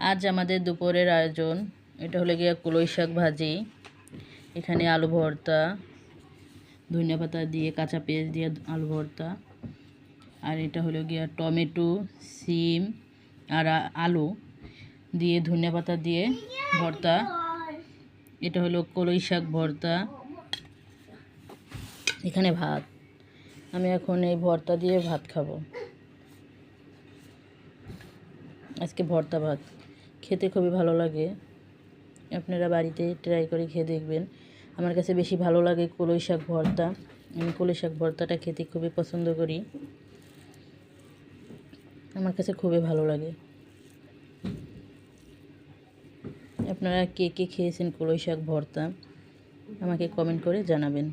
আজ আমাদের দুপুরের আয়োজন, এটা হলো গিয়ে কলই শাক ভাজি, এখানে আলু ভর্তা, ধনিয়া পাতা দিয়ে কাঁচা পেঁয়াজ দিয়ে আলু ভর্তা, আর এটা হলো গিয়ে টমেটো, সিম আর আলু দিয়ে ধনিয়া পাতা দিয়ে ভর্তা। এটা হলো কলই শাক ভর্তা। এখানে ভাত, আমি এখন এই ভর্তা দিয়ে ভাত খাবো। আজকে ভর্তা ভাত খেতে খুবই ভালো লাগে, আপনারা বাড়িতে ট্রাই করে খেয়ে দেখবেন। আমার কাছে বেশি ভালো লাগে কলই শাক ভর্তা। আমি কলই শাক ভর্তাটা খেতে খুবই পছন্দ করি, আমার কাছে খুবই ভালো লাগে। আপনারা কে কে খেয়েছেন কলই শাক ভর্তা আমাকে কমেন্ট করে জানাবেন।